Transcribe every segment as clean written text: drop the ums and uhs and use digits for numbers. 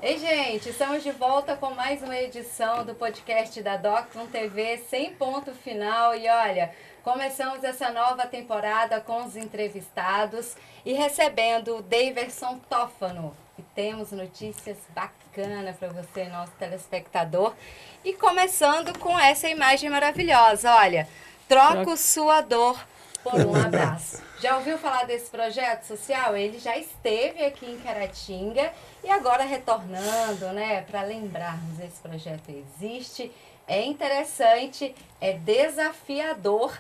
Ei, gente, estamos de volta com mais uma edição do podcast da Docton TV, sem ponto final. E olha, começamos essa nova temporada com os entrevistados e recebendo o Daverson Tófano. E temos notícias bacanas para você, nosso telespectador. E começando com essa imagem maravilhosa, olha, troco sua dor por um abraço. Já ouviu falar desse projeto social? Ele já esteve aqui em Caratinga e agora retornando, né, para lembrarmos, esse projeto existe, é interessante, é desafiador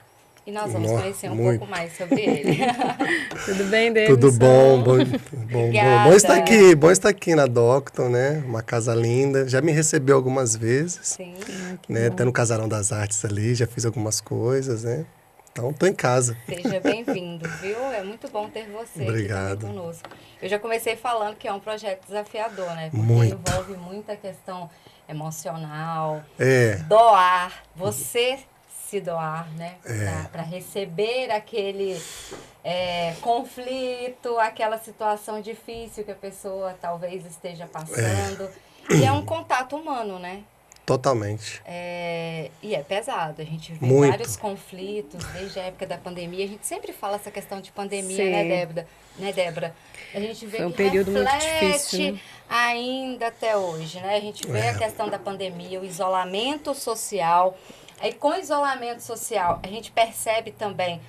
e nós vamos conhecer um pouco mais sobre ele. Tudo bem, Davidson? Tudo bom, bom estar aqui na Docton, né? Uma casa linda, já me recebeu algumas vezes. Sim. Né? Até no Casarão das Artes ali, já fiz algumas coisas, né? Então, estou em casa. Seja bem-vindo, viu? É muito bom ter você Obrigado. aqui também conosco. Eu já comecei falando que é um projeto desafiador, né? Porque muito. envolve muita questão emocional, É. doar, você se doar, né? É. Para receber aquele conflito, aquela situação difícil que a pessoa talvez esteja passando. E é um contato humano, né? Totalmente. E é pesado, a gente vê Muito. vários conflitos desde a época da pandemia. A gente sempre fala essa questão de pandemia, Sim. né, Débora? A gente vê Foi um que período muito reflete difícil, né? ainda até hoje, né? A gente vê a questão da pandemia, o isolamento social. Aí com o isolamento social, a gente percebe também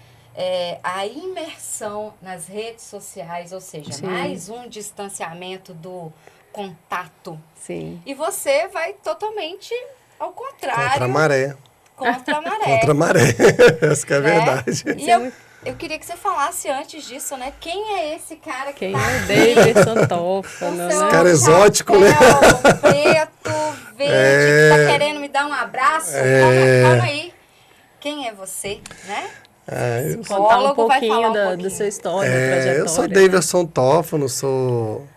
a imersão nas redes sociais, ou seja, Sim. mais um distanciamento do contato. Sim. E você vai totalmente ao contrário. Contra a maré. Contra a maré. Contra a maré. Essa que é a né? verdade. E eu queria que você falasse antes disso, né? Quem é esse cara que Quem tá é o aqui Daverson Tófano, com seu né? Cara exótico, né? chapéu preto, verde, que tá querendo me dar um abraço? Calma aí. Quem é você, né? Contar um Psicólogo vai pouquinho falar um da pouquinho. sua história, da trajetória. Eu sou Daverson Tófano, sou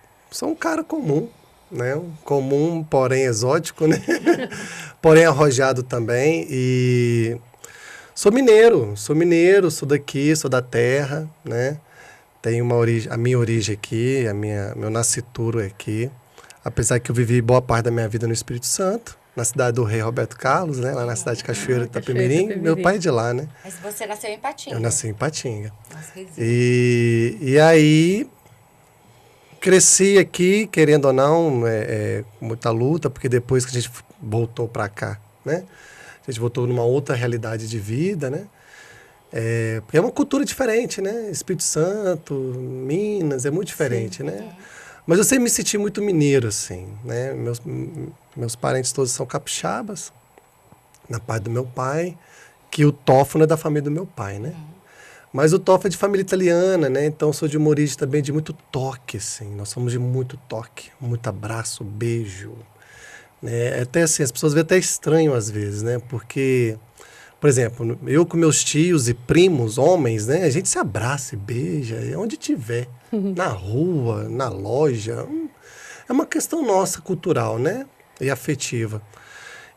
um cara comum, né? Um comum, porém exótico, né? Porém arrojado também. E sou mineiro, sou daqui, sou da terra, né? Tenho a minha origem aqui, meu nascituro é aqui. Apesar que eu vivi boa parte da minha vida no Espírito Santo, na cidade do Rei Roberto Carlos, né? Lá na cidade de Cachoeira de Itapemirim. Meu pai é de lá, né? Mas você nasceu em Patinga. Eu nasci em Patinga. Nossa, que vizinho. E aí cresci aqui, querendo ou não, com muita luta, porque depois que a gente voltou para cá, né? A gente voltou numa outra realidade de vida, né? Porque é uma cultura diferente, né? Espírito Santo, Minas, é muito diferente, né? Mas eu sempre me senti muito mineiro, assim, né? Meus parentes todos são capixabas, na parte do meu pai, que o Tófano é da família do meu pai, né? Mas o Tófano é de família italiana, né? Então eu sou de uma origem também de muito toque, assim. Nós somos de muito toque, muito abraço, beijo, né? Até assim, as pessoas veem até estranho às vezes, né? Porque, por exemplo, eu com meus tios e primos, homens, né? A gente se abraça e beija, onde tiver. Na rua, na loja. É uma questão nossa, cultural, né? E afetiva.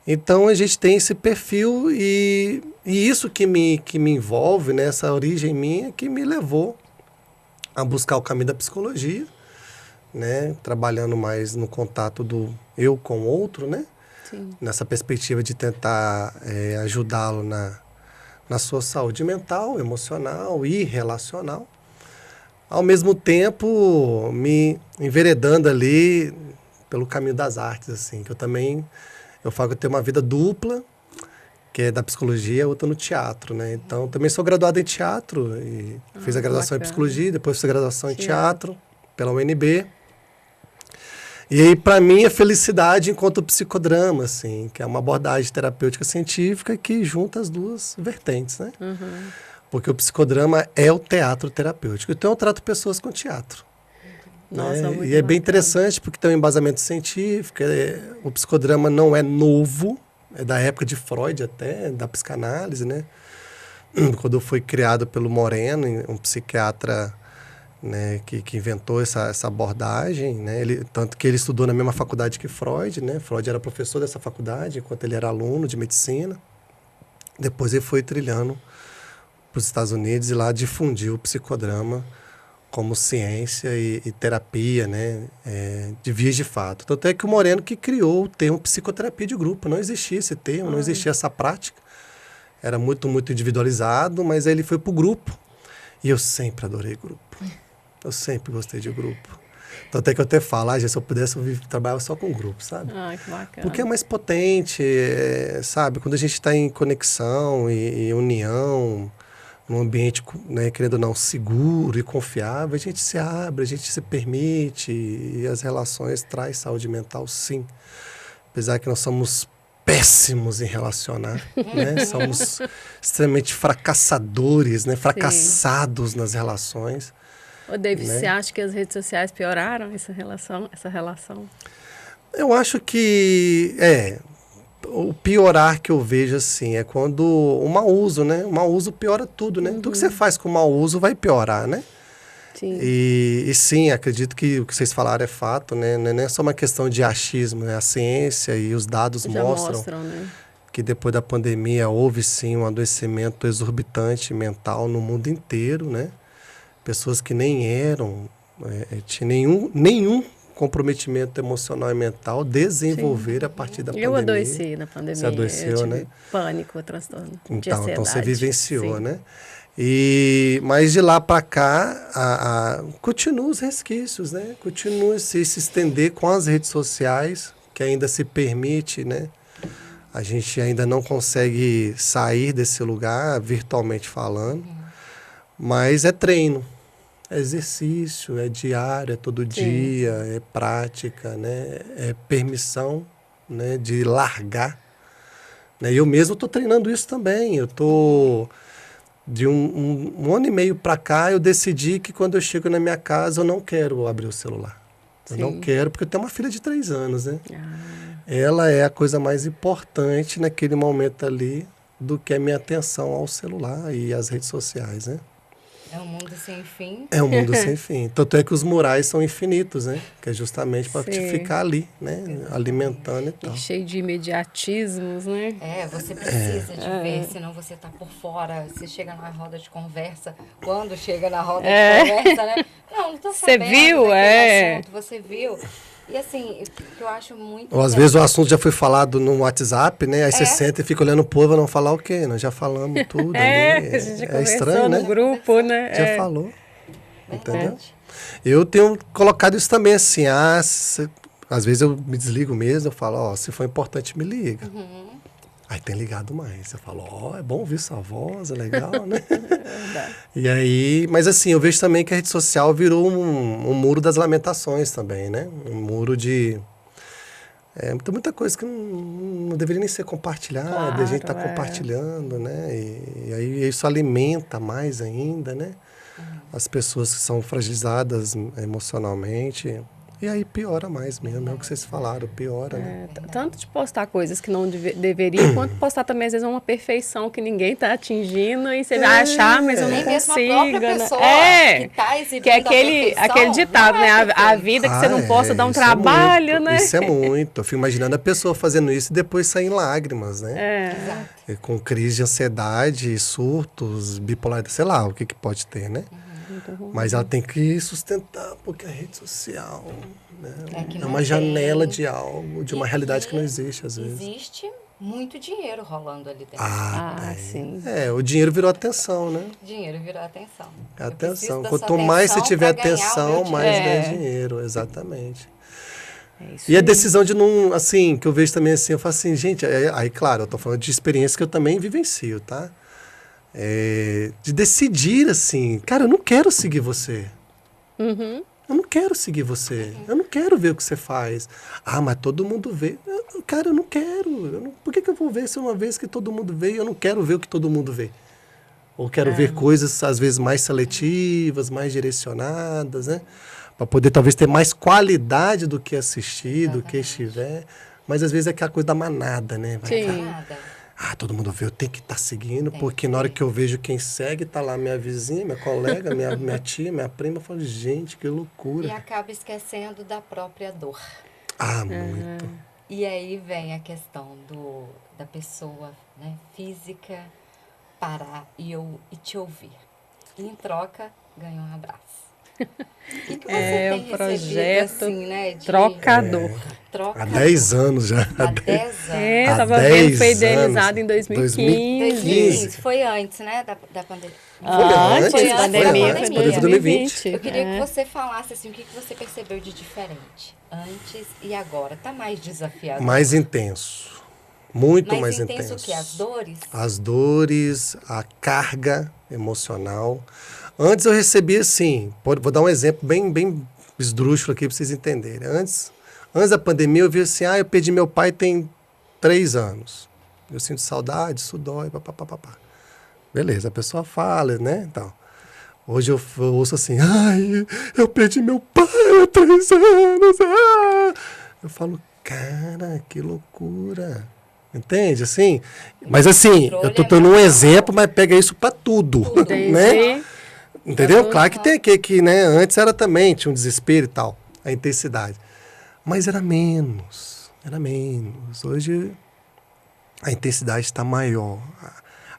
Então, a gente tem esse perfil e isso que me envolve, né? Essa origem minha que me levou a buscar o caminho da psicologia, né? Trabalhando mais no contato do eu com o outro, né? Sim. Nessa perspectiva de tentar ajudá-lo na sua saúde mental, emocional e relacional. Ao mesmo tempo, me enveredando ali pelo caminho das artes, assim, que eu falo que eu tenho uma vida dupla, que é da psicologia, outra no teatro, né? Então, também sou graduado em teatro e fiz a graduação em psicologia, depois fiz a graduação em teatro pela UNB. E aí, para mim, a felicidade enquanto psicodrama, assim, que é uma abordagem terapêutica científica que junta as duas vertentes, né? Porque o psicodrama é o teatro terapêutico. Então, eu trato pessoas com teatro. Nossa, né? muito E é bem bacana. interessante porque tem um embasamento científico. O psicodrama não é novo, é da época de Freud até, da psicanálise, né? Quando foi criado pelo Moreno, um psiquiatra, né, que inventou essa abordagem, né? Tanto que ele estudou na mesma faculdade que Freud, né? Freud era professor dessa faculdade enquanto ele era aluno de medicina. Depois ele foi trilhando para os Estados Unidos e lá difundiu o psicodrama como ciência e terapia, né, de vias de fato. Tanto é que o Moreno que criou o termo psicoterapia de grupo. Não existia esse termo, não existia essa prática. Era muito, muito individualizado, mas aí ele foi para o grupo. E eu sempre adorei grupo. Eu sempre gostei de grupo. Tanto é que eu até falo, se eu pudesse, eu trabalhava só com grupo, sabe? Que bacana. Porque é mais potente, sabe? Quando a gente está em conexão e união, num ambiente, né, querendo ou não, seguro e confiável, a gente se abre, a gente se permite e as relações trazem saúde mental, sim. Apesar que nós somos péssimos em relacionar, né? Somos extremamente fracassadores, né? Fracassados nas relações. Ô, David, né? você acha que as redes sociais pioraram essa relação? Eu acho que o piorar que eu vejo assim é quando o mau uso, né? O mau uso piora tudo, né? Tudo que você faz com mau uso vai piorar, né? Sim. E sim, acredito que o que vocês falaram é fato, né? Não é só uma questão de achismo, né? A ciência e os dados Já mostram né? que depois da pandemia houve sim um adoecimento exorbitante mental no mundo inteiro, né? Pessoas que nem eram, tinham nenhum comprometimento emocional e mental desenvolver a partir da pandemia. Eu adoeci na pandemia. Você adoeceu, eu tive né? pânico, transtorno de Então ansiedade. você vivenciou, sim. né? Mas de lá para cá, continua os resquícios, né? Continua se estender com as redes sociais, que ainda se permite, né? A gente ainda não consegue sair desse lugar, virtualmente falando, mas é treino. É exercício, é diário, é todo dia, é prática, né? É permissão, né, de largar. Né? Eu mesmo estou treinando isso também. Eu estou... De um ano e meio para cá, eu decidi que quando eu chego na minha casa, eu não quero abrir o celular. Eu não quero, porque eu tenho uma filha de 3 anos, né? Ela é a coisa mais importante naquele momento ali do que a minha atenção ao celular e às redes sociais, né? É um mundo sem fim. É um mundo sem fim. Tanto é que os murais são infinitos, né? Que é justamente para te ficar ali, né? Alimentando e tal. E cheio de imediatismos, né? Você precisa de ver, senão você tá por fora. Você chega na roda de conversa. Quando chega na roda de conversa, né? Não tô sabendo. Você viu? Assunto, você viu? E assim, o que eu acho muito... Ou às vezes o assunto já foi falado no WhatsApp, né? Aí você senta e fica olhando o povo, não falar o quê? Nós já falamos tudo ali. A gente já conversou no grupo, né? Já falou. Entendeu? Eu tenho colocado isso também assim, às vezes eu me desligo mesmo, eu falo, se for importante, me liga. Aí tem ligado mais. Eu falo, é bom ouvir sua voz, é legal, né? E aí, mas assim, eu vejo também que a rede social virou um muro das lamentações também, né? Um muro de... tem muita coisa que não deveria nem ser compartilhada, a gente está compartilhando, né? E aí isso alimenta mais ainda, né? As pessoas que são fragilizadas emocionalmente. E aí piora mais mesmo, é o que vocês falaram, piora, né? Tanto de postar coisas que não deveria, quanto postar também, às vezes, uma perfeição que ninguém está atingindo e você vai achar, mas eu não consigo, né? Que tá exibindo que é aquele ditado, né? A vida que você não possa dar um trabalho, né? Isso é muito. Eu fico imaginando a pessoa fazendo isso e depois sair em lágrimas, né? Com crise de ansiedade, surtos, bipolaridade, sei lá, o que pode ter, né? Mas ela tem que sustentar, porque a rede social, né, é uma janela de algo, de uma realidade que não existe, às vezes. Existe muito dinheiro rolando ali dentro. Sim. O dinheiro virou atenção, né? Dinheiro virou atenção. Atenção. Quanto mais você tiver atenção, mais ganha dinheiro, exatamente. E a decisão de não, assim, que eu vejo também assim, eu falo assim, gente, aí claro, eu tô falando de experiência que eu também vivencio, tá? De decidir assim, cara, eu não quero seguir você. Eu não quero seguir você. Eu não quero ver o que você faz. Mas todo mundo vê. Cara, eu não quero. Por que eu vou ver se uma vez que todo mundo vê e eu não quero ver o que todo mundo vê? Ou quero ver coisas, às vezes, mais seletivas, mais direcionadas, né? Para poder, talvez, ter mais qualidade do que assistir, do que estiver. Mas, às vezes, é aquela coisa da manada, né? Todo mundo vê, eu tenho que estar seguindo, porque na hora que eu vejo quem segue, tá lá minha vizinha, minha colega, minha tia, minha prima, eu falo, gente, que loucura. E acaba esquecendo da própria dor. Muito. E aí vem a questão da pessoa né, física, parar e te ouvir. E em troca, ganhar um abraço. O que você tem um projeto recebido, assim, né? trocador. Há 10 anos já. Há 10 anos. É, Há tava 10 vendo, foi idealizado anos. em 2015. 2015. Foi antes, né, da pandemia. Antes, Foi antes pandemia da foi pandemia. 2020. Eu queria que você falasse, assim, o que você percebeu de diferente antes e agora. Tá mais desafiador? Mais intenso. Muito mais intenso. intenso. O quê? As dores? As dores, a carga emocional. Antes eu recebia assim, vou dar um exemplo bem esdrúxulo aqui para vocês entenderem. Antes da pandemia eu via assim, eu perdi meu pai tem 3 anos. Eu sinto saudade, isso dói, papapá. Beleza, a pessoa fala, né? Então, hoje eu ouço assim, eu perdi meu pai há 3 anos. Eu falo, cara, que loucura. Entende? Assim, mas assim, eu tô dando um exemplo, mas pega isso para tudo, né? Entendeu? Claro que tem aqui que, né, antes era também, tinha um desespero e tal, a intensidade. Mas era menos. Hoje a intensidade está maior.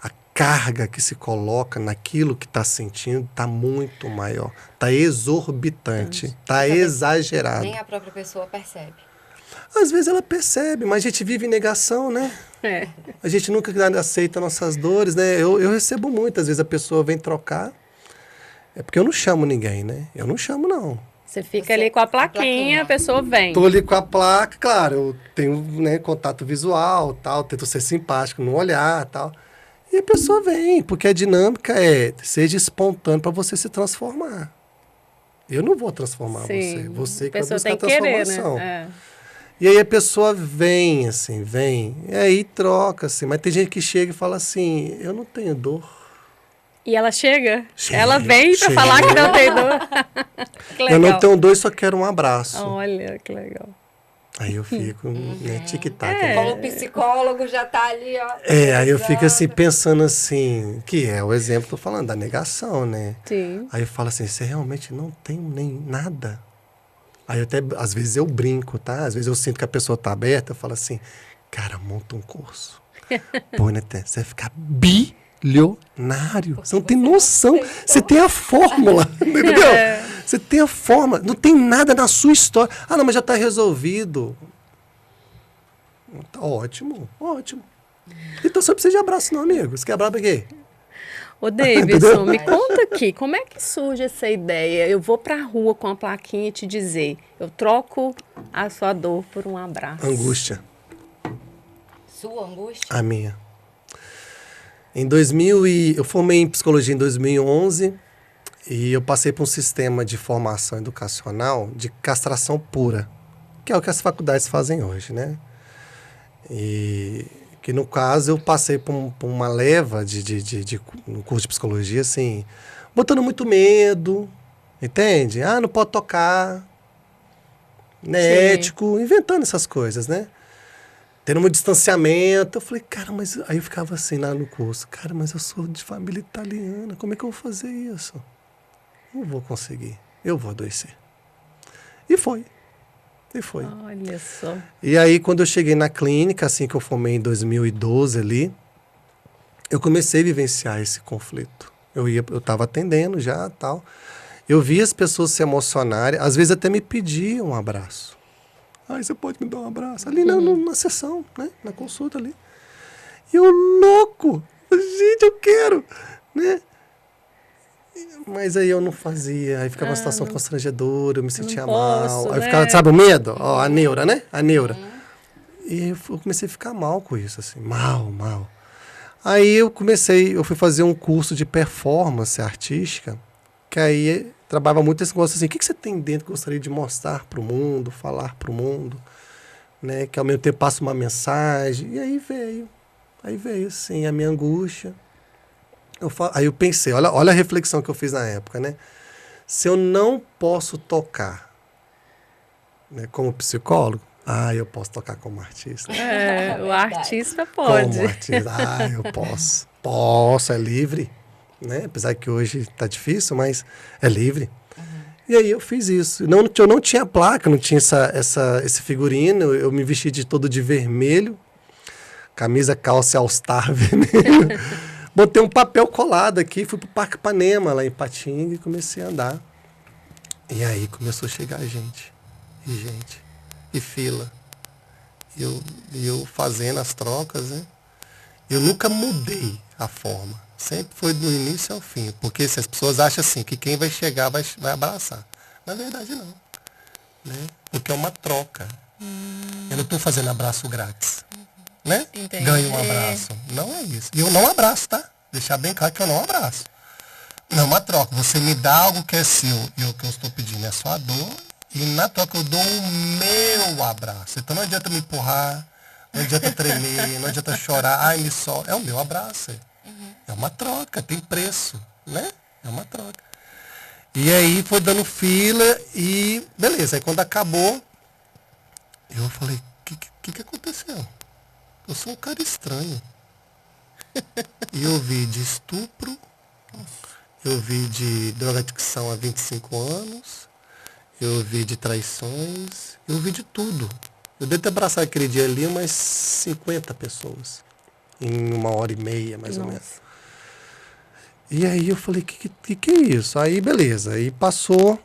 A carga que se coloca naquilo que está sentindo está muito maior. Está exorbitante, está exagerado. Nem a própria pessoa percebe. Às vezes ela percebe, mas a gente vive em negação, né? A gente nunca aceita nossas dores, né? Eu recebo muito, às vezes a pessoa vem trocar. É porque eu não chamo ninguém, né? Eu não chamo, não. Você fica ali com a plaquinha, a pessoa vem. Tô ali com a placa, claro, eu tenho, né, contato visual, tal, tento ser simpático no olhar, tal. E a pessoa vem, porque a dinâmica seja espontâneo para você se transformar. Eu não vou transformar você. Você que vai buscar a transformação. Né? E aí a pessoa vem, assim, vem. E aí troca, assim. Mas tem gente que chega e fala assim, eu não tenho dor. E ela chega? Ela vem para falar que não tem dor. Que legal. Eu não tenho dor, só quero um abraço. Olha, que legal. Aí eu fico, né, tic-tac. Como o psicólogo já tá ali, ó. Aí eu fico assim, pensando assim, que é o exemplo que eu tô falando, da negação, né? Sim. Aí eu falo assim, você realmente não tem nem nada? Aí até, às vezes eu brinco, tá? Às vezes eu sinto que a pessoa tá aberta, eu falo assim, cara, monta um curso. Pô, né, você vai ficar bilionário. Você não tem noção. Você tem a fórmula, entendeu? Você tem a fórmula. Não tem nada na sua história. Não, mas já está resolvido. Tá ótimo, ótimo. Então você não precisa de abraço, não, amigo. Você quer abraço pra quê? Ô, Davidson, me conta aqui, como é que surge essa ideia? Eu vou pra rua com a plaquinha e te dizer, eu troco a sua dor por um abraço. Angústia. Sua angústia? A minha. Eu formei em psicologia em 2011 e eu passei por um sistema de formação educacional de castração pura, que é o que as faculdades fazem hoje, né? E que no caso eu passei por uma leva no curso de psicologia, assim, botando muito medo, entende? Não pode tocar, né? Ético, inventando essas coisas, né? Tendo um distanciamento. Eu falei, cara, mas... Aí eu ficava assim lá no curso. Cara, mas eu sou de família italiana. Como é que eu vou fazer isso? Não vou conseguir. Eu vou adoecer. E foi. Olha só. E aí, quando eu cheguei na clínica, assim que eu formei em 2012 ali, eu comecei a vivenciar esse conflito. Eu estava atendendo já, tal. Eu via as pessoas se emocionarem. Às vezes até me pediam um abraço. Você pode me dar um abraço? Ali na sessão, né? Na consulta ali. E eu louco! Gente, eu quero! Né? Mas aí eu não fazia. Aí ficava uma situação constrangedora, eu me sentia mal. Aí ficava, sabe o medo? A neura, né? A neura. E eu comecei a ficar mal com isso, assim. Mal. Aí eu fui fazer um curso de performance artística, que aí trabalhava muito esse negócio assim, o que você tem dentro que gostaria de mostrar para o mundo, falar para o mundo, né? Que ao mesmo tempo passa uma mensagem. E aí veio assim, a minha angústia. Aí eu pensei, olha a reflexão que eu fiz na época, né? Se eu não posso tocar, né, como psicólogo, eu posso tocar como artista. O artista pode. Como artista, eu posso. Posso, é livre. Né? Apesar que hoje está difícil, mas é livre. E aí eu fiz isso. Eu não tinha placa, não tinha esse figurino. Eu me vesti todo de vermelho, camisa, calça All-Star vermelho. Botei um papel colado aqui, fui pro Parque Ipanema, lá em Patinga, e comecei a andar. E aí começou a chegar gente, e fila. E eu fazendo as trocas, né? Eu nunca mudei a forma. Sempre foi do início ao fim. Porque se as pessoas acham assim, que quem vai chegar vai abraçar. Na verdade, não. Né? Porque é uma troca. Eu não estou fazendo abraço grátis. Né? Entendi. Ganho um abraço. Não é isso. E eu não abraço, tá? Deixar bem claro que eu não abraço. Não é uma troca. Você me dá algo que é seu e o que eu estou pedindo é só a dor. E na troca eu dou o meu abraço. Então não adianta me empurrar, não adianta tremer, não adianta chorar. Ai, me só. É o meu abraço. É uma troca, tem preço, né? É uma troca. E aí foi dando fila e beleza. Aí quando acabou, eu falei, o que aconteceu? Eu sou um cara estranho. E eu vi de estupro, eu vi de drogadicção há 25 anos, eu vi de traições, eu vi de tudo. Eu devo ter abraçado aquele dia ali umas 50 pessoas, em 1h30, mais ou menos. E aí eu falei, que é isso? Aí beleza, aí passou,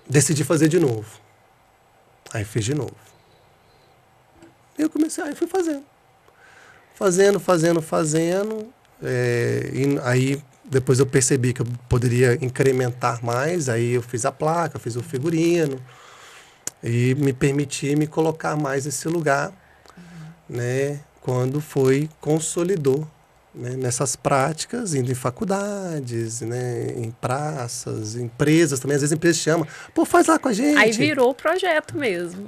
decidi fazer de novo. Aí fiz de novo. E eu comecei, aí fui fazendo. Fazendo. E aí depois eu percebi que eu poderia incrementar mais, aí eu fiz a placa, fiz o figurino e me permiti me colocar mais nesse lugar, né? Quando consolidou, né, nessas práticas, indo em faculdades, né, em praças, empresas também, às vezes a empresa chama, pô, faz lá com a gente. Aí virou o projeto mesmo.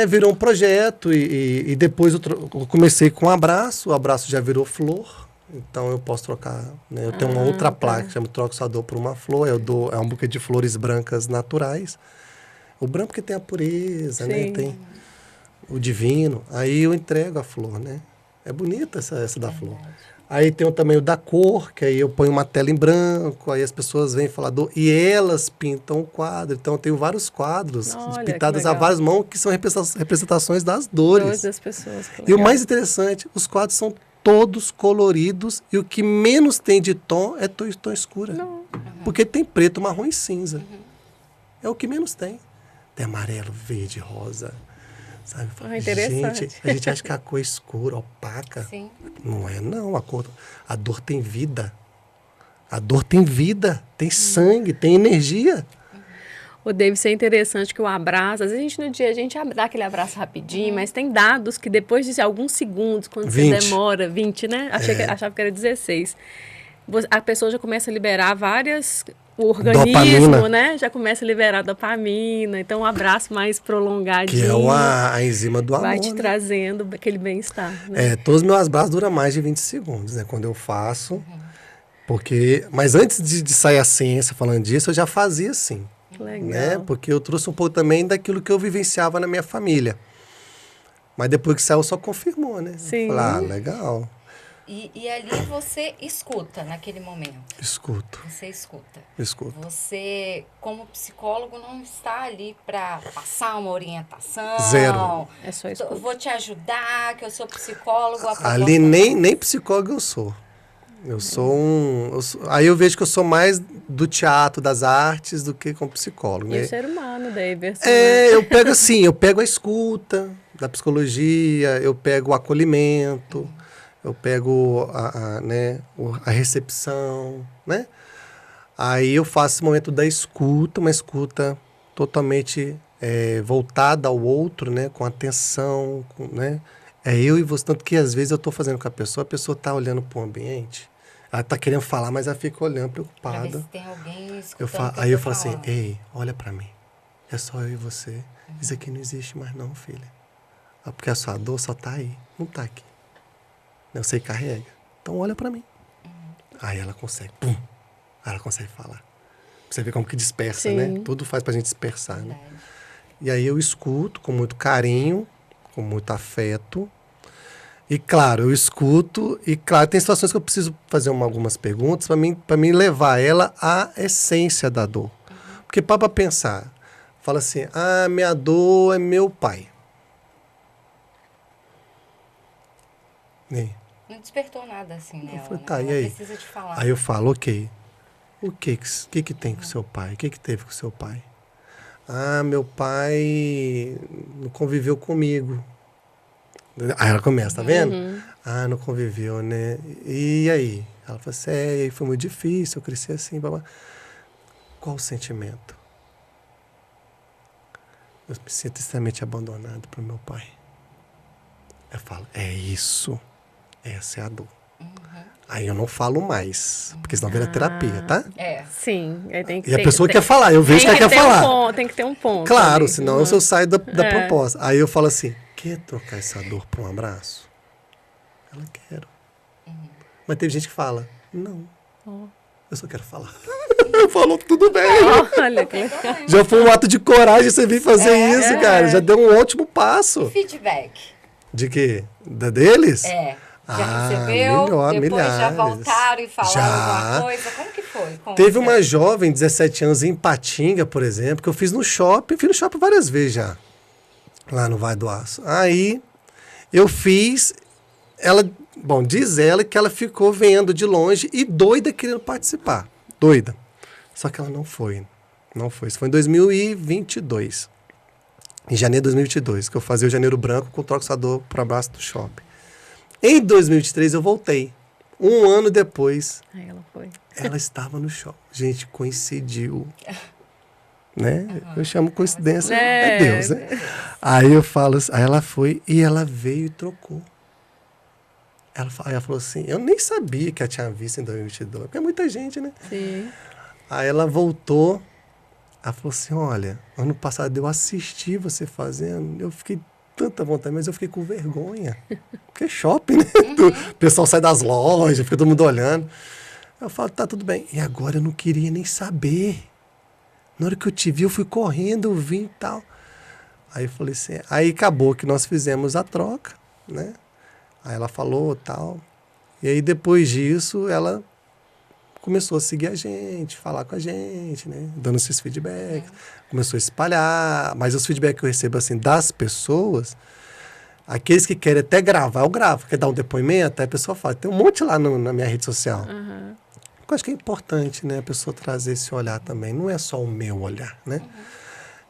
Virou um projeto e depois eu comecei com o abraço já virou flor, então eu posso trocar, né, eu tenho uma outra placa que chama Troco Sua Dor por uma Flor, é um buquê de flores brancas naturais, o branco que tem a pureza, né, tem o divino, aí eu entrego a flor, né, é bonita essa da flor. Aí tem também o da cor, que aí eu ponho uma tela em branco, aí as pessoas vêm falar dor, e elas pintam o quadro. Então eu tenho vários quadros pintados a várias mãos, que são representações das dores. Das pessoas. E o mais interessante, os quadros são todos coloridos, e o que menos tem de tom é tom escura. Porque tem preto, marrom e cinza. É o que menos tem. Tem amarelo, verde, rosa. Sabe? Interessante. A gente acha que a cor é escura, opaca. Sim. Não é, não. A dor tem vida. A dor tem vida, tem sangue, tem energia. O David, isso é interessante que o abraço, às vezes no dia a gente dá aquele abraço rapidinho, mas tem dados que depois de alguns segundos, quando 20. você demora, 20, né? Achava que era 16. A pessoa já começa a liberar o organismo, dopamina, né? Já começa a liberar dopamina. Então, um abraço mais prolongadinho. Que é a enzima do amor. Vai te trazendo aquele bem-estar. Né? Todos os meus abraços duram mais de 20 segundos, né? Quando eu faço. Mas antes de sair a ciência falando disso, eu já fazia assim. Legal. Né? Porque eu trouxe um pouco também daquilo que eu vivenciava na minha família. Mas depois que saiu, só confirmou, né? Sim. Falei, legal. E ali você escuta naquele momento. Escuto. Você escuta. Escuto. Você, como psicólogo, não está ali para passar uma orientação. Zero. É só escuta. Vou te ajudar, que eu sou psicólogo. Ali nem psicólogo eu sou. Eu sou aí eu vejo que eu sou mais do teatro, das artes, do que como psicólogo. E né? o ser humano, David. Eu pego assim, eu pego a escuta da psicologia, eu pego o acolhimento, eu pego a recepção, né? Aí eu faço esse momento da escuta, uma escuta totalmente voltada ao outro, né? Com atenção, né? É eu e você, tanto que às vezes eu estou fazendo com a pessoa está olhando para o ambiente, ela está querendo falar, mas ela fica olhando preocupada. Pra ver se tem alguém escutando. Aí eu falo assim, ei, olha para mim, é só eu e você, isso aqui não existe mais não, filha. Porque a sua dor só está aí, não está aqui. Você carrega, então olha para mim. Aí ela consegue, pum, ela consegue falar. Você vê como que dispersa, Sim. né? Tudo faz pra gente dispersar, né? E aí eu escuto com muito carinho, com muito afeto. E claro, eu escuto. E claro, tem situações que eu preciso fazer algumas perguntas para mim levar ela à essência da dor. Porque para pensar, fala assim, minha dor é meu pai. Não despertou nada assim nela, falei, né? tá, e Ela aí? precisa te falar. Aí eu falo, ok, o que tem com seu pai? O que teve com seu pai? Ah, meu pai não conviveu comigo. Aí ela começa, tá vendo? Ah, não conviveu, né? E aí? Ela fala assim, e aí foi muito difícil, eu cresci assim, babá. Qual o sentimento? Eu me sinto extremamente abandonado pro meu pai. Eu falo, é isso. Essa é a dor. Aí eu não falo mais, porque senão vira terapia, tá? Sim, aí tem que E a pessoa quer falar, eu vejo que ela quer falar. Tem que ter um ponto. Claro, ali. senão eu saio da proposta. Aí eu falo assim, quer trocar essa dor por um abraço? Ela quer. Mas tem gente que fala, não, eu só quero falar. Eu falo, tudo bem. Olha que legal. Já foi um ato de coragem você vir fazer isso, cara. Já deu um ótimo passo. Feedback. De quê? Deles? Já recebeu? Depois milhares. já voltaram e falaram alguma Já. coisa? Como que foi? Teve uma jovem, 17 anos, em Patinga, por exemplo, que eu fiz no shopping. Fiz no shopping várias vezes já. Lá no Vale do Aço. Aí, eu fiz... Ela... Bom, diz ela que ela ficou vendo de longe e doida querendo participar. Doida. Só que ela não foi. Não foi. Isso foi em 2022. Em janeiro de 2022, que eu fazia o Janeiro Branco com o troçador para abraço do shopping. Em 2023 eu voltei. Um ano depois, Aí ela foi. ela estava no shopping. Gente, coincidiu. Né? Eu chamo coincidência. É Deus, né? Aí eu falo, aí ela foi e ela veio e trocou. Aí ela falou assim, eu nem sabia que ela tinha visto em 2022, porque é muita gente, né? Sim. Aí ela voltou, ela falou assim, olha, ano passado eu assisti você fazendo, eu fiquei tanta vontade, mas eu fiquei com vergonha. Porque é shopping, né? O pessoal sai das lojas, fica todo mundo olhando. Eu falo, tá tudo bem. E agora eu não queria nem saber. Na hora que eu te vi, eu fui correndo, eu vim e tal. Aí eu falei assim, aí acabou que nós fizemos a troca, né? Aí ela falou tal. E aí depois disso, ela começou a seguir a gente, falar com a gente, né? Dando esses feedbacks. Começou a espalhar. Mas os feedbacks que eu recebo, assim, das pessoas, aqueles que querem até gravar, eu gravo. Quer dar um depoimento? Aí a pessoa fala. Tem um monte lá na minha rede social. Eu acho que é importante, né? A pessoa trazer esse olhar também. Não é só o meu olhar, né?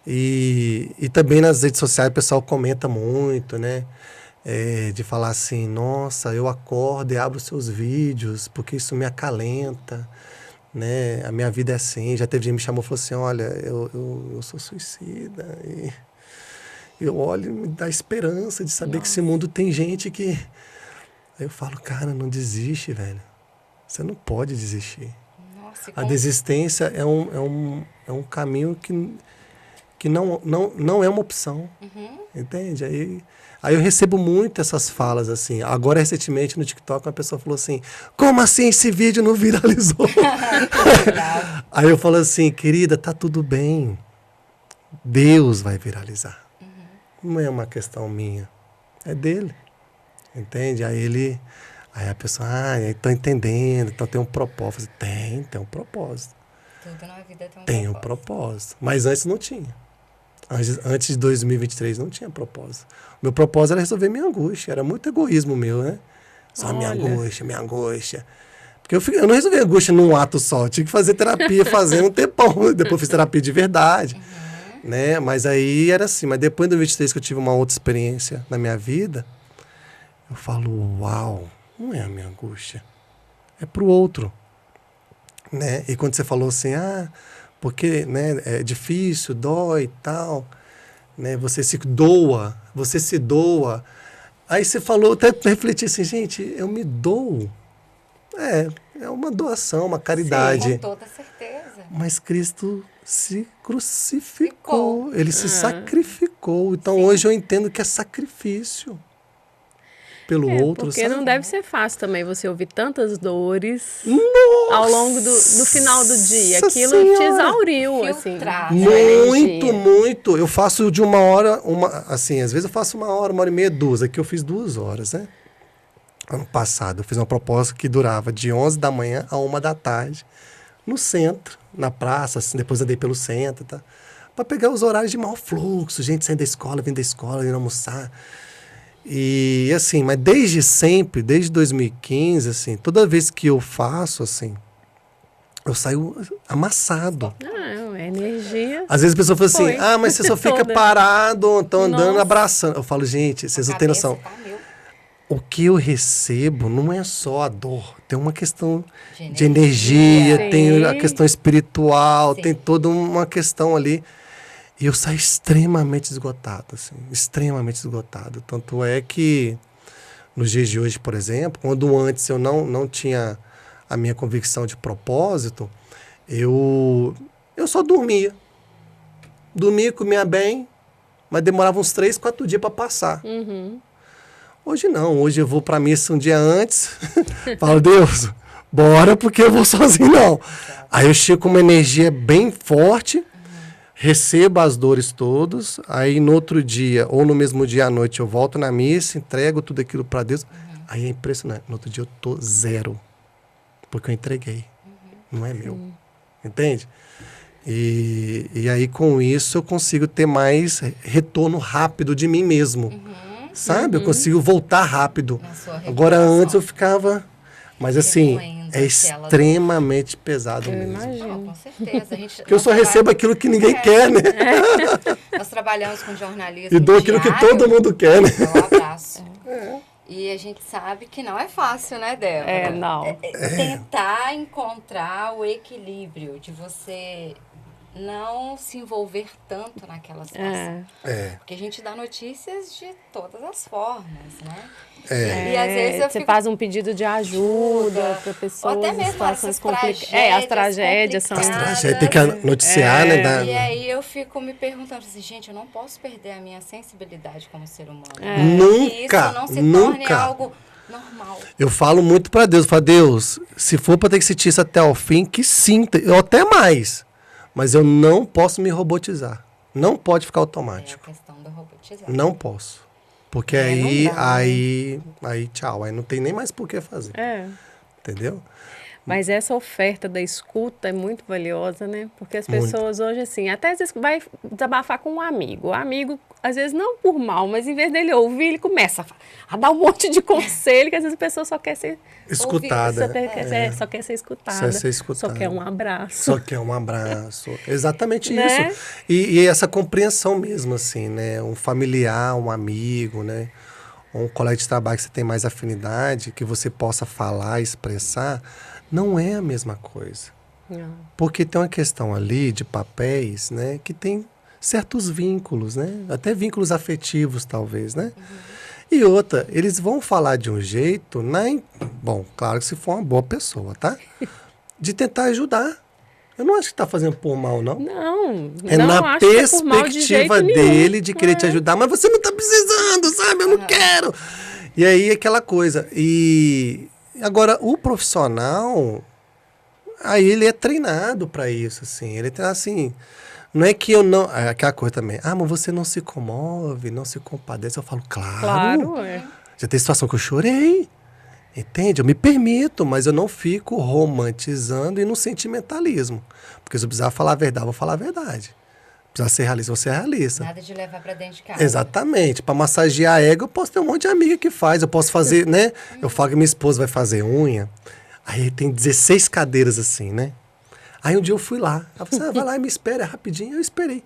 E também nas redes sociais o pessoal comenta muito, né? De falar assim, nossa, eu acordo e abro seus vídeos, porque isso me acalenta, né? A minha vida é assim. Já teve gente que me chamou e falou assim, olha, eu sou suicida. E eu olho e me dá esperança de saber que esse mundo tem gente que... Aí eu falo, cara, não desiste, velho. Você não pode desistir. Nossa, A desistência é um caminho que não é uma opção. Entende? Aí eu recebo muito essas falas assim. Agora, recentemente, no TikTok, uma pessoa falou assim, como assim esse vídeo não viralizou? Aí eu falo assim, querida, tá tudo bem. Deus vai viralizar. Não é uma questão minha. É dele. Entende? Aí a pessoa, eu tô entendendo, então tem um propósito. Tem um propósito. Tudo na vida tem um propósito. Mas antes não tinha. Antes de 2023 não tinha propósito. Meu propósito era resolver minha angústia. Era muito egoísmo meu, né? Só minha angústia. Porque eu não resolvi a angústia num ato só. Eu tinha que fazer terapia fazendo um tempão. Depois eu fiz terapia de verdade. Né? Mas aí era assim. Mas depois do 2023 que eu tive uma outra experiência na minha vida, eu falo, uau, não é a minha angústia. É pro outro. Né? E quando você falou assim, porque, né, é difícil, dói e tal, né, você se doa. Aí você falou, até refleti assim, gente, eu me dou. É uma doação, uma caridade. Sim, com toda certeza. Mas Cristo se crucificou, ele se sacrificou. Então hoje eu entendo que é sacrifício pelo outro. Porque sabe? não deve ser fácil também você ouvir tantas dores ao longo do final do dia. Aquilo te exauriu, assim. Muito. Eu faço de 1 hora, assim, às vezes eu faço 1 hora, 1h30, 2. Aqui eu fiz 2 horas, né? Ano passado eu fiz uma proposta que durava de 11 da manhã a 1 da tarde, no centro, na praça, assim, depois andei pelo centro, tá? Para pegar os horários de mau fluxo, gente saindo da escola, vindo da escola, indo almoçar. E assim, mas desde sempre, desde 2015, assim, toda vez que eu faço, assim, eu saio amassado. Não, é energia. Às vezes a pessoa fala assim, Foi. mas você só fica Toda. parado, ou então andando, Nossa. abraçando. Eu falo, gente, vocês não têm noção. Tá, meu, O que eu recebo não é só a dor, tem uma questão de de energia, Sim. tem a questão espiritual, Sim. tem toda uma questão ali. E eu saio extremamente esgotado, assim, extremamente esgotado. Tanto é que nos dias de hoje, por exemplo, quando antes eu não tinha a minha convicção de propósito, eu só dormia. Dormia, comia bem, mas demorava uns 3, 4 dias para passar. Uhum. Hoje não, hoje eu vou para missa um dia antes, falo, Deus, bora, porque eu vou sozinho não. Aí eu chego com uma energia bem forte, recebo as dores todas, aí no outro dia, ou no mesmo dia à noite, eu volto na missa, entrego tudo aquilo para Deus. Aí é impressionante, no outro dia eu tô 0, porque eu entreguei, não é meu, entende? E aí com isso eu consigo ter mais retorno rápido de mim mesmo, sabe? Eu consigo voltar rápido. na sua Agora recuperação. antes eu ficava, mas assim, Remoendo é aquela extremamente pesado Eu mesmo. imagino. Não, com certeza. A gente, Porque eu só recebo aquilo que ninguém É. quer, né? Nós trabalhamos com jornalismo E dou aquilo que diário. todo mundo quer, né? Um abraço. E a gente sabe que não é fácil, né, Débora? É, não. Tentar encontrar o equilíbrio de você não se envolver tanto naquela situação. É. É, Porque a gente dá notícias de todas as formas, né? é. E às vezes eu Você fico... faz um pedido de ajuda para Ou pessoas até em mesmo situações essas complicadas. tragédias As tragédias são. As complicadas. tragédias tem que noticiar, É. né? E aí eu fico me perguntando assim, gente, eu não posso perder a minha sensibilidade como ser humano. É. Que isso Nunca, não se torne nunca. algo normal. Eu falo muito pra Deus, eu falo, Deus, se for pra ter que sentir isso até o fim, que sinta, eu até mais. Mas eu não posso me robotizar. Não pode ficar É a automático. questão do robotizar. Não posso. Porque É, não aí, dá, né? aí, tchau. Aí não tem nem mais por que fazer. É. Entendeu? Mas essa oferta da escuta é muito valiosa, né? Porque as Muito. pessoas hoje, assim, até às vezes vai desabafar com um amigo. O amigo, às vezes, não por mal, mas em vez dele ouvir, ele começa a dar um monte de conselho, que às vezes a pessoa só quer ser Escutada. só quer ser escutada. Só ser escutada. Só quer um abraço. Só quer um abraço. Exatamente Né? isso. E essa compreensão mesmo, assim, né? Um familiar, um amigo, né? Um colega de trabalho que você tem mais afinidade, que você possa falar, expressar, não é a mesma coisa. Não. Porque tem uma questão ali de papéis, né? Que tem certos vínculos, né? Até vínculos afetivos, talvez, né? E outra, eles vão falar de um jeito, bom, claro que se for uma boa pessoa, tá? De tentar ajudar. Eu não acho que está fazendo por mal, não. Não, É não na acho que é por mal de perspectiva jeito nenhum. dele de querer te ajudar, mas você não está precisando, sabe? Eu não quero. E aí aquela coisa. E agora o profissional, aí ele é treinado para isso, assim. Ele tem assim, não é que eu não, é aquela coisa também. Ah, mas você não se comove, não se compadece. Eu falo, Claro, é. já tem situação que eu chorei. Entende? Eu me permito, mas eu não fico romantizando e no sentimentalismo. Porque se eu precisar falar a verdade, eu vou falar a verdade. Precisar ser realista, eu vou ser realista. Nada de levar pra dentro de casa. Exatamente. Para massagear a ego, eu posso ter um monte de amiga que faz. Eu posso fazer, né? Eu falo que minha esposa vai fazer unha. Aí tem 16 cadeiras assim, né? Aí um dia eu fui lá. Ela falou assim, vai lá e me espera rapidinho. Eu esperei.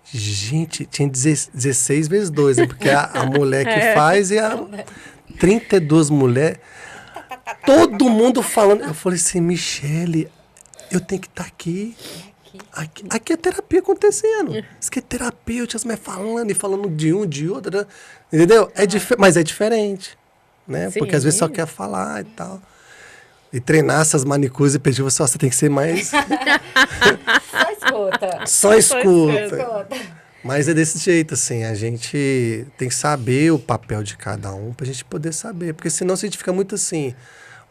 Gente, tinha 16 vezes 2, né? Porque a mulher que faz e a 32 mulheres. Todo mundo falando. Eu falei assim, Michele, eu tenho que estar aqui. Aqui é terapia acontecendo. Isso aqui é terapêutica, as mulheres falando e falando de um, de outro. Né? Entendeu? Mas é diferente. Né? Sim. Porque às vezes só quer falar e tal. E treinar essas manicures e pedir você tem que ser mais. Só escuta. Só escuta. Escuta. Mas é desse jeito, assim, a gente tem que saber o papel de cada um pra gente poder saber. Porque senão a gente fica muito assim,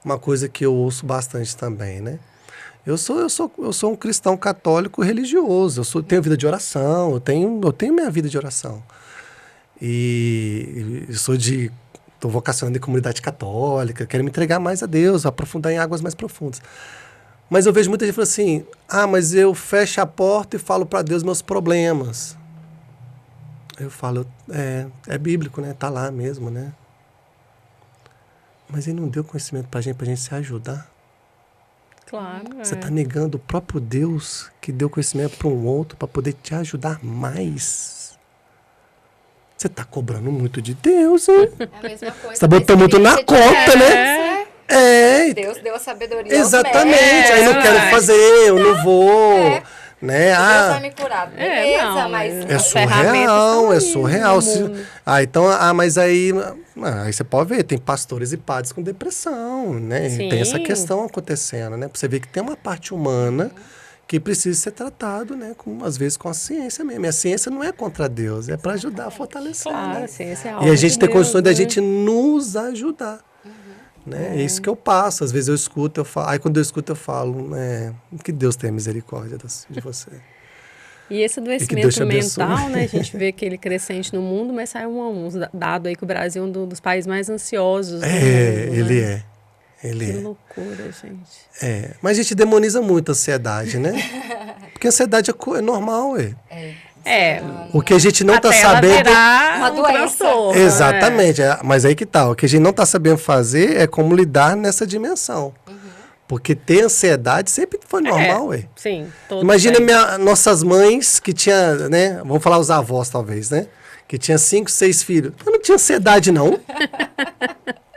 uma coisa que eu ouço bastante também, né? Eu sou um cristão católico religioso, tenho vida de oração, eu tenho minha vida de oração. E eu estou vocacionando em comunidade católica, quero me entregar mais a Deus, aprofundar em águas mais profundas. Mas eu vejo muita gente falando assim, mas eu fecho a porta e falo para Deus meus problemas. Eu falo, é bíblico, né? Tá lá mesmo, né? Mas ele não deu conhecimento pra gente se ajudar. Claro. Você está negando o próprio Deus que deu conhecimento para um outro para poder te ajudar mais. Você está cobrando muito de Deus, hein? É a mesma coisa. Você está botando muito na conta, né? Deus deu a sabedoria. Exatamente. Aí não quero fazer, eu não vou. Né? Deus vai me curar. Beleza, não, mas... É surreal, é surreal. Então, mas aí você pode ver, tem pastores e padres com depressão, né? Sim. Tem essa questão acontecendo, né? Pra você ver que tem uma parte humana que precisa ser tratado, né? Às vezes com a ciência mesmo. E a ciência não é contra Deus, é para ajudar a fortalecer. Claro, né? a ciência é E algo a gente de tem Deus, condições da né? gente nos ajudar. Né? É isso que eu passo. Às vezes eu escuto, eu falo. Aí quando eu escuto, eu falo, que Deus tenha misericórdia de você. E esse E que Deus te adoecimento abençoe. mental, né? A gente vê que ele crescente no mundo, mas sai uns dados aí que o Brasil é um dos países mais ansiosos do mundo, Ele né? é. Ele Que é. loucura, gente. Mas a gente demoniza muito a ansiedade, né? Porque a ansiedade é normal, ué. O que a gente não está Até ela sabendo. virar uma doença. transtorno, Exatamente. Mas aí que tá. O que a gente não está sabendo fazer é como lidar nessa dimensão. Porque ter ansiedade sempre foi normal, ué. Sim. todos Imagina têm. nossas mães que tinha, né? Vamos falar os avós, talvez, né? Que tinha 5, 6 filhos. Eu não tinha ansiedade, não.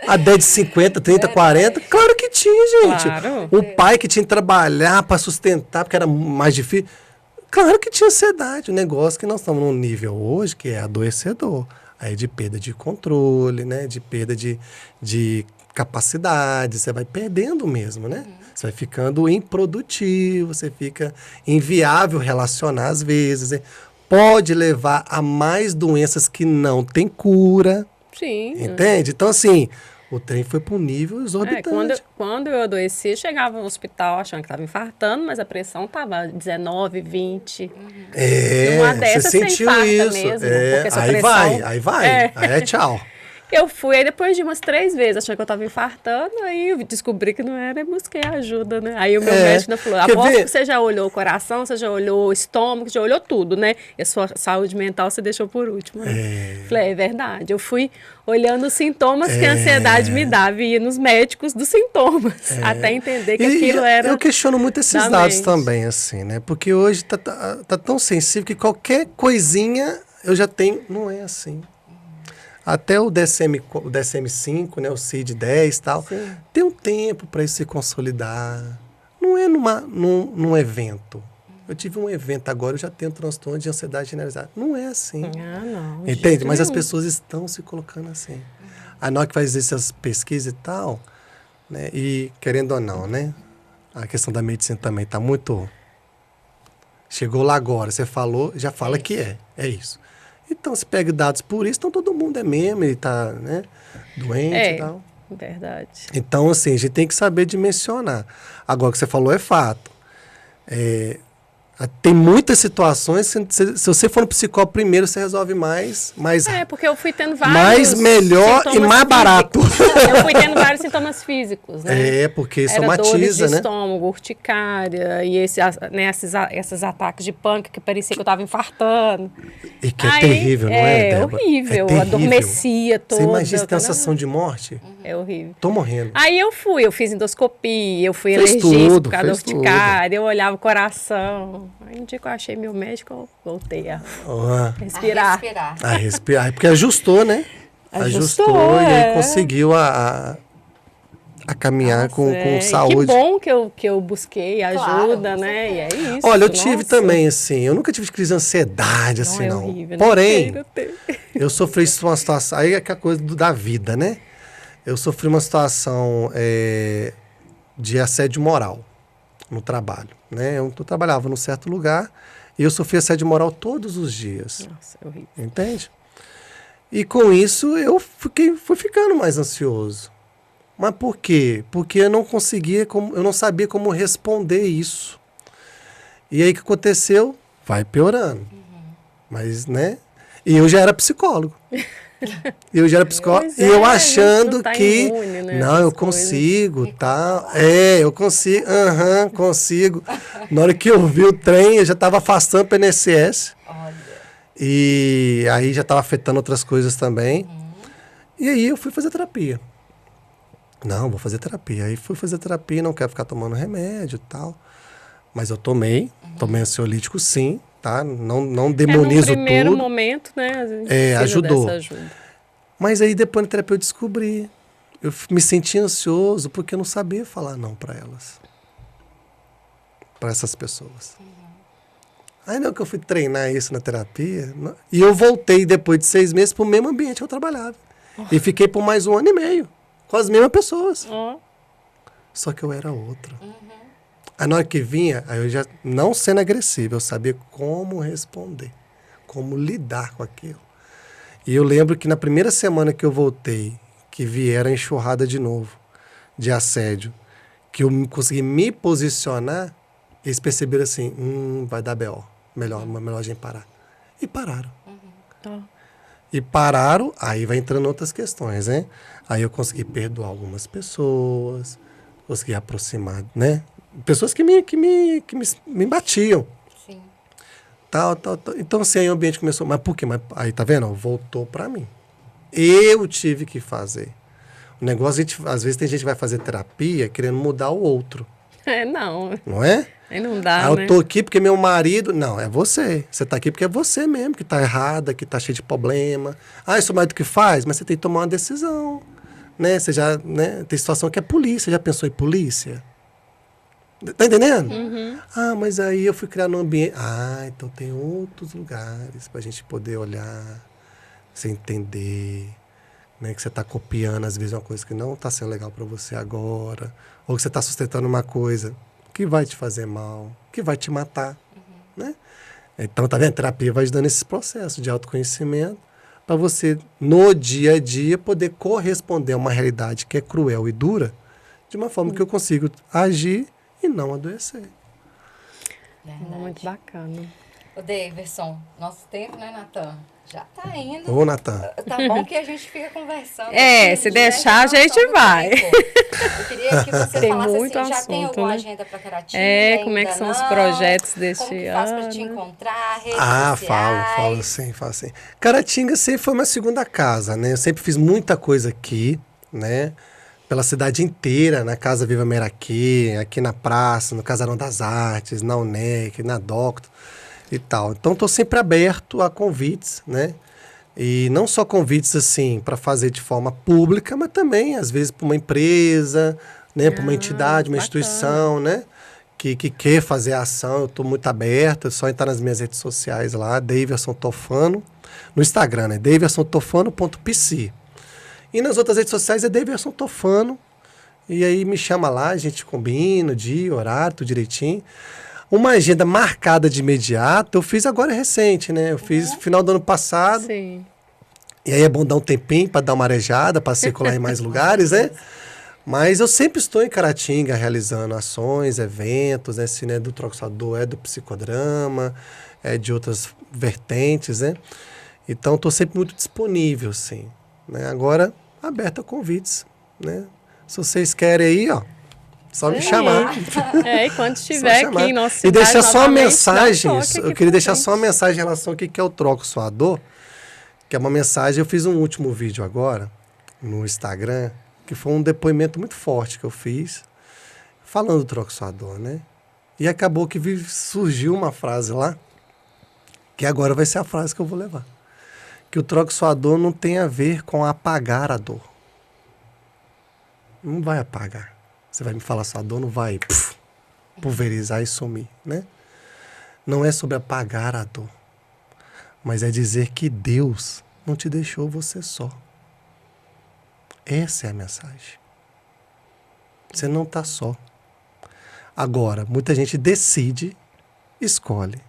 A 10 de 50, 30, 40. Claro que tinha, gente. Claro. O pai que tinha que trabalhar para sustentar, porque era mais difícil. Claro que tinha ansiedade. O negócio que nós estamos num nível hoje que é adoecedor. Aí de perda de controle, né? De perda de capacidade. Você vai perdendo mesmo, né? Você vai ficando improdutivo, você fica inviável relacionar às vezes. Né? Pode levar a mais doenças que não tem cura. Sim. Entende? Então, assim, o trem foi para um nível exorbitante. Quando eu adoeci, eu chegava no hospital achando que estava infartando, mas a pressão estava 19, 20. Numa Você dessas, você sentiu infarta isso. mesmo, porque sua Aí pressão- vai. Aí é tchau. Eu fui, aí depois de umas 3 vezes, achando que eu estava infartando, aí eu descobri que não era e busquei ajuda, né? Aí o meu médico ainda falou, Quer aposto ver? que você já olhou o coração, você já olhou o estômago, já olhou tudo, né? E a sua saúde mental você deixou por último. Né? Falei, é verdade. Eu fui olhando os sintomas que a ansiedade me dava e ia nos médicos dos sintomas, até entender que aquilo era Eu questiono muito esses da dados mente. também, assim, né? Porque hoje tá tão sensível que qualquer coisinha eu já tenho. Não é assim. Até o DSM-5, né, o CID-10 e tal, tem um tempo para isso se consolidar. Não é num evento. Eu tive um evento agora, eu já tenho transtorno de ansiedade generalizada. Não é assim. Ah, não. de Entende? jeito Mas as nenhum. pessoas estão se colocando assim. A nós que faz essas pesquisas e tal, né? E querendo ou não, né? A questão da medicina também está muito... Chegou lá agora, você falou, já fala que é isso. Então, se pega dados por isso, então todo mundo é mesmo, ele está, né, doente e tal. Verdade. Então, assim, a gente tem que saber dimensionar. Agora, o que você falou é fato. Tem muitas situações que se você for no psicólogo primeiro, você resolve mais Porque eu fui tendo vários mais melhor e sintomas mais barato. físicos. Eu fui tendo vários sintomas físicos, né? Porque Era dores de somatiza, né? estômago, urticária, e esses ataques de pânico que parecia que eu estava infartando. E que é terrível, não é, Débora? Horrível, terrível. adormecia toda. Você imagina se tem a toda- sensação de morte? É horrível. Tô morrendo. Aí eu fiz endoscopia, eu fui Fez alergista tudo, por causa da fez tudo. urticária, eu olhava o coração. Aí um dia que eu achei meu médico, eu voltei a Ah, respirar. A respirar. respirar. Porque ajustou, né? Ajustou e aí conseguiu a caminhar com É, e saúde. Que bom que eu busquei ajuda, Claro, com né? E é isso. Olha, eu tive nossa. também, assim, eu nunca tive crise de ansiedade, Não, assim, é não. horrível, Porém, não ter. eu sofri uma situação, aí é que a coisa da vida, né? Eu sofri uma situação de assédio moral no trabalho, né? Eu trabalhava num certo lugar e eu sofri assédio moral todos os dias, Nossa, é horrível. entende? E com isso eu fui ficando mais ansioso. Mas por quê? Porque eu não sabia como responder isso. E aí o que aconteceu? Vai piorando. Mas, né? E eu já era psicólogo. Pois E eu é, achando não tá que imune, né, não, essas eu coisas. consigo, tal. Eu consigo, consigo. Na hora que eu vi o trem, eu já estava afastando para o INSS. Olha. E aí já estava afetando outras coisas também. E aí eu fui fazer terapia. Não, vou fazer terapia. Aí fui fazer terapia, não quero ficar tomando remédio e tal. Mas eu tomei ansiolítico sim, tá? Não demonizo tudo. No primeiro momento, né? A gente precisa ajudou. dessa ajuda. Mas aí depois na terapia eu descobri. Eu me senti ansioso porque eu não sabia falar não para elas. Para essas pessoas. Aí não que eu fui treinar isso na terapia. E eu voltei depois de 6 meses para o mesmo ambiente que eu trabalhava. E fiquei por mais 1 ano e meio. Com as mesmas pessoas. Só que eu era outro. Aí na hora que vinha, aí eu já, não sendo agressivo, eu sabia como responder. Como lidar com aquilo. E eu lembro que na primeira semana que eu voltei, que vieram a enxurrada de novo, de assédio, que eu consegui me posicionar, eles perceberam assim, vai dar B.O. Melhor a gente parar. E pararam. E pararam, aí vai entrando outras questões, né? Aí eu consegui perdoar algumas pessoas, consegui aproximar, né? Pessoas que me batiam. Sim. Tal. Então, assim, aí o ambiente começou... Mas por quê? Mas, aí, tá vendo? Voltou pra mim. Eu tive que fazer. O negócio, às vezes tem gente que vai fazer terapia querendo mudar o outro. Não. Não é? Aí não dá, eu né? tô aqui porque meu marido... Não, é você. Você tá aqui porque é você mesmo que tá errada, que tá cheio de problema. Isso mais do que faz, mas você tem que tomar uma decisão. Né? Você já... Né? Tem situação que é polícia. Já pensou em polícia? Tá entendendo? Mas aí eu fui criar um ambiente... então tem outros lugares pra gente poder olhar, você entender, né? Que você tá copiando, às vezes, uma coisa que não tá sendo legal pra você agora, ou que você tá sustentando uma coisa que vai te fazer mal, que vai te matar, né? Então, tá vendo? A terapia vai ajudando esse processo de autoconhecimento para você, no dia a dia, poder corresponder a uma realidade que é cruel e dura, de uma forma que eu consigo agir e não adoecer. Verdade. Muito bacana. Ô, Daverson, nosso tempo, né, Natan? Já tá indo. Ô, Natan. Tá bom que a gente fica conversando. Se deixar, a gente vai. Eu queria que você Tem falasse muito assim, já assunto, tem alguma né? agenda para Caratinga? Como é que ainda são os não? projetos deste Como que faz ano? para te encontrar? Redes sociais? Falo sim. Caratinga sempre foi minha segunda casa, né? Eu sempre fiz muita coisa aqui, né? Pela cidade inteira, na Casa Viva Meraquê, aqui na praça, no Casarão das Artes, na UNEC, na Docto e tal. Então, estou sempre aberto a convites, né? E não só convites, assim, para fazer de forma pública, mas também, às vezes, para uma empresa, né? Para uma entidade, uma instituição, né? Que quer fazer a ação. Eu estou muito aberto, é só entrar nas minhas redes sociais lá, Daverson Tofano, no Instagram, né? daversontofano.pc. E nas outras redes sociais é Daverson Tofano. E aí me chama lá, a gente combina o dia, horário, tudo direitinho. Uma agenda marcada de imediato, eu fiz agora recente, né? Eu fiz no final do ano passado. Sim. E aí é bom dar um tempinho para dar uma arejada, para circular em mais lugares, né? Mas eu sempre estou em Caratinga realizando ações, eventos, né? Se não é do Troxador, é do psicodrama, é de outras vertentes, né? Então, estou sempre muito disponível, sim. Né? Agora, aberto a convites, né? Se vocês querem aí, ó, só me chamar. E quando estiver aqui em nossa cidade, e deixar só uma novamente, mensagem, eu queria deixar só uma mensagem em relação ao que é o Troco Sua Dor, que é uma mensagem, eu fiz um último vídeo agora, no Instagram, que foi um depoimento muito forte que eu fiz, falando do Troco Sua Dor, né? E acabou que surgiu uma frase lá, que agora vai ser a frase que eu vou levar. Que o Troco Sua Dor não tem a ver com apagar a dor. Não vai apagar. Você vai me falar sua dor, não vai pulverizar e sumir, né? Não é sobre apagar a dor, mas é dizer que Deus não te deixou você só. Essa é a mensagem. Você não está só. Agora, muita gente decide, escolhe,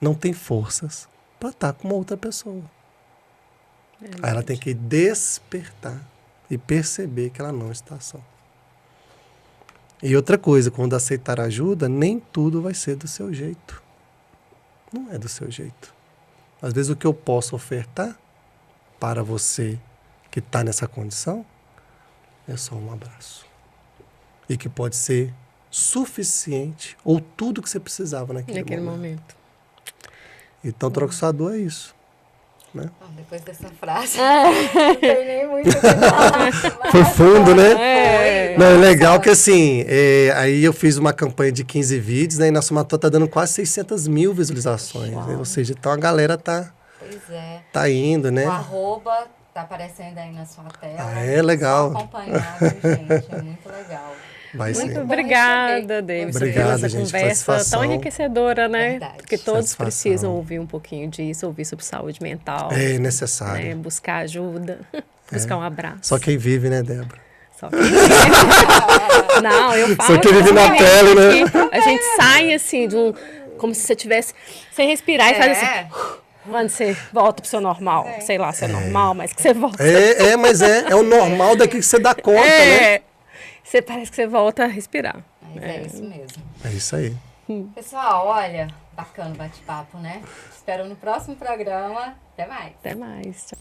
não tem forças para estar com uma outra pessoa. Aí ela tem que despertar e perceber que ela não está só. E outra coisa, quando aceitar ajuda, nem tudo vai ser do seu jeito. Não é do seu jeito. Às vezes o que eu posso ofertar para você que está nessa condição é só um abraço. E que pode ser suficiente ou tudo que você precisava naquele momento. Então, troca sua dor é isso. Né? Depois dessa frase, não tem nem muito o que falar. Foi fundo, né? Não, é legal que assim, aí eu fiz uma campanha de 15 vídeos, né? E nossa maratona tá dando quase 600 mil visualizações. Né? Ou seja, então a galera tá indo, né? O arroba tá aparecendo aí na sua tela. Legal. Só acompanhar, gente, é muito legal. Muito obrigada, David, pela essa conversa tão enriquecedora, né? Verdade. Porque todos precisam ouvir um pouquinho disso, ouvir sobre saúde mental. É necessário. Né? Buscar ajuda, buscar um abraço. Só quem vive, né, Débora? Só quem vive. Não, eu falo. Só quem vive na pele, né? A gente sai assim, como se você tivesse sem respirar e faz assim. Quando você volta pro seu normal, sei lá se é normal, mas que você volta. Mas é o normal daqui que você dá conta, né? Você parece que você volta a respirar. Mas é isso mesmo. É isso aí. Pessoal, olha, bacana o bate-papo, né? Espero no próximo programa. Até mais. Até mais. Tchau.